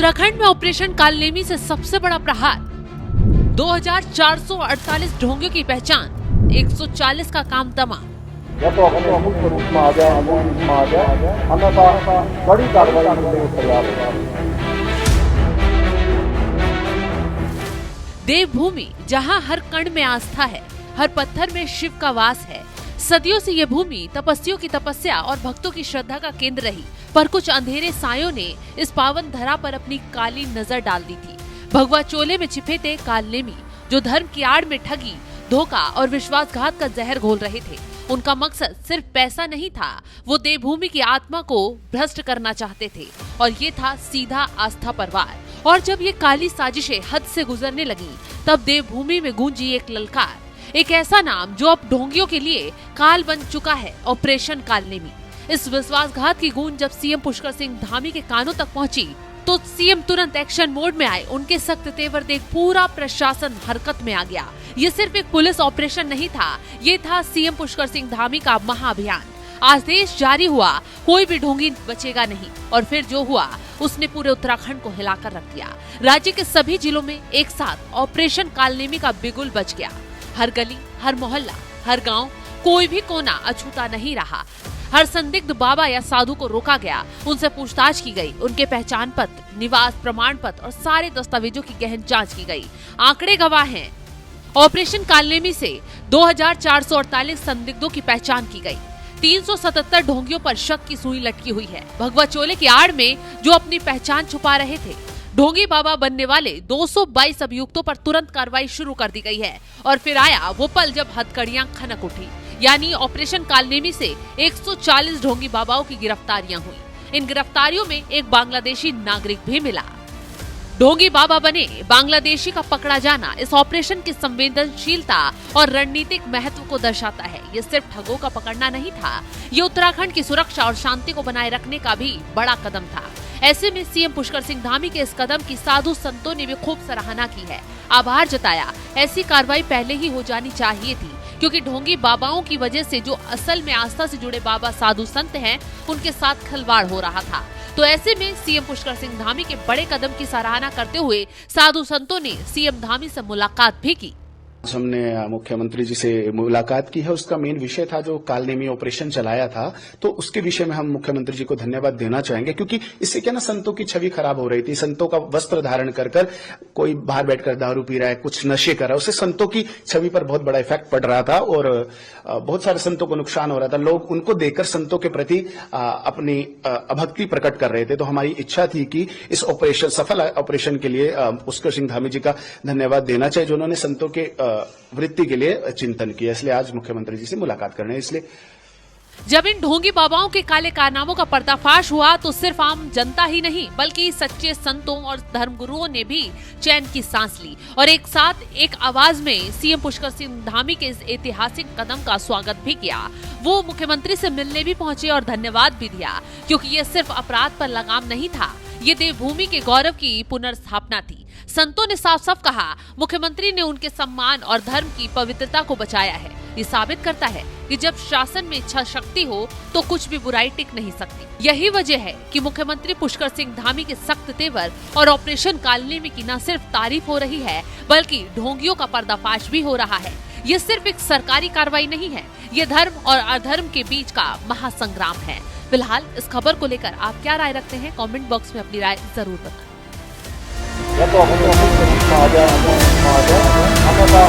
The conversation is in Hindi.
उत्तराखंड में ऑपरेशन कालनेमी से सबसे बड़ा प्रहार, 2448 ढोंगियों की पहचान, 140 का काम दमा। या तो अपने अमूल स्वरूप में आ जाए, अन्यथा बड़ी कार्रवाई करने को तैयार है। देवभूमि, जहां हर कण में आस्था है, हर पत्थर में शिव का वास है। सदियों से ये भूमि तपस्वियों की तपस्या और भक्तों की श्रद्धा का केंद्र रही, पर कुछ अंधेरे सायों ने इस पावन धरा पर अपनी काली नजर डाल दी थी। भगवा चोले में छिपे थे कालनेमी, जो धर्म की आड़ में ठगी, धोखा और विश्वासघात का जहर घोल रहे थे। उनका मकसद सिर्फ पैसा नहीं था, वो देवभूमि की आत्मा को भ्रष्ट करना चाहते थे, और ये था सीधा आस्था पर वार। और जब ये काली साजिशें हद से गुजरने लगी, तब देवभूमि में गूंजी एक ललकार, एक ऐसा नाम जो अब ढोंगियों के लिए काल बन चुका है, ऑपरेशन कालनेमी। इस विश्वासघात की गूंज जब सीएम पुष्कर सिंह धामी के कानों तक पहुंची, तो सीएम तुरंत एक्शन मोड में आए। उनके सख्त तेवर देख पूरा प्रशासन हरकत में आ गया। ये सिर्फ एक पुलिस ऑपरेशन नहीं था, ये था सीएम पुष्कर सिंह धामी का महाअभियान। आदेश जारी हुआ, कोई भी ढोंगी बचेगा नहीं, और फिर जो हुआ उसने पूरे उत्तराखंड को हिलाकर रख दिया। राज्य के सभी जिलों में एक साथ ऑपरेशन कालनेमी का बिगुल बज गया। हर गली, हर मोहल्ला, हर गांव, कोई भी कोना अछूता नहीं रहा। हर संदिग्ध बाबा या साधु को रोका गया, उनसे पूछताछ की गई, उनके पहचान पत्र, निवास प्रमाण पत्र और सारे दस्तावेजों की गहन जांच की गई। आंकड़े गवाह हैं, ऑपरेशन कालनेमी से 2448 संदिग्धों की पहचान की गई। 377 ढोंगियों पर शक की सुई लटकी हुई है, भगवा चोले की आड़ में जो अपनी पहचान छुपा रहे थे। ढोंगी बाबा बनने वाले 222 अभियुक्तों पर तुरंत कार्रवाई शुरू कर दी गई है। और फिर आया वो पल जब हथकड़ियां खनक उठी, यानी ऑपरेशन कालनेमी से 140 ढोंगी बाबाओं की गिरफ्तारियां हुई। इन गिरफ्तारियों में एक बांग्लादेशी नागरिक भी मिला। ढोंगी बाबा बने बांग्लादेशी का पकड़ा जाना इस ऑपरेशन की संवेदनशीलता और रणनीतिक महत्व को दर्शाता है। ये सिर्फ ठगों का पकड़ना नहीं था, ये उत्तराखंड की सुरक्षा और शांति को बनाए रखने का भी बड़ा कदम था। ऐसे में सीएम पुष्कर सिंह धामी के इस कदम की साधु संतों ने भी खूब सराहना की है, आभार जताया। ऐसी कार्रवाई पहले ही हो जानी चाहिए थी, क्योंकि ढोंगी बाबाओं की वजह से जो असल में आस्था से जुड़े बाबा साधु संत हैं, उनके साथ खिलवाड़ हो रहा था। तो ऐसे में सीएम पुष्कर सिंह धामी के बड़े कदम की सराहना करते हुए साधु संतों ने सीएम धामी से मुलाकात भी की। हमने मुख्यमंत्री जी से मुलाकात की है। उसका मेन विषय था जो कालनेमी ऑपरेशन चलाया था, तो उसके विषय में हम मुख्यमंत्री जी को धन्यवाद देना चाहेंगे, क्योंकि इससे क्या ना संतों की छवि खराब हो रही थी। संतों का वस्त्र धारण कर कोई बाहर बैठकर दारू पी रहा है, कुछ नशे कर रहा है, उससे संतों की छवि पर बहुत बड़ा इफेक्ट पड़ रहा था और बहुत सारे संतों को नुकसान हो रहा था। लोग उनको देखकर संतों के प्रति अपनी अभक्ति प्रकट कर रहे थे। तो हमारी इच्छा थी कि इस ऑपरेशन, सफल ऑपरेशन के लिए पुष्कर सिंह धामी जी का धन्यवाद देना चाहिए, जिन्होंने संतों के वृत्ति के लिए चिंतन किया। इसलिए आज मुख्यमंत्री जी से मुलाकात करने, इसलिए जब इन ढोंगी बाबाओं के काले कारनामों का पर्दाफाश हुआ, तो सिर्फ आम जनता ही नहीं, बल्कि सच्चे संतों और धर्मगुरुओं ने भी चैन की सांस ली और एक साथ एक आवाज में सीएम पुष्कर सिंह धामी के इस ऐतिहासिक कदम का स्वागत भी किया। वो मुख्यमंत्री से मिलने भी पहुंचे और धन्यवाद भी दिया, क्योंकि ये सिर्फ अपराध पर लगाम नहीं था, ये देवभूमि के गौरव की पुनर्स्थापना थी। संतों ने साफ साफ कहा, मुख्यमंत्री ने उनके सम्मान और धर्म की पवित्रता को बचाया है। ये साबित करता है कि जब शासन में इच्छा शक्ति हो तो कुछ भी बुराई टिक नहीं सकती। यही वजह है कि मुख्यमंत्री पुष्कर सिंह धामी के सख्त तेवर और ऑपरेशन कालनेमी की न सिर्फ तारीफ हो रही है, बल्कि ढोंगियों का पर्दाफाश भी हो रहा है। ये सिर्फ एक सरकारी कार्रवाई नहीं है, ये धर्म और अधर्म के बीच का महासंग्राम है। फिलहाल इस खबर को लेकर आप क्या राय रखते हैं? कमेंट बॉक्स में अपनी राय जरूर बताएं। या तो अपने अमूल स्वरूप में आ जाए, अन्यथा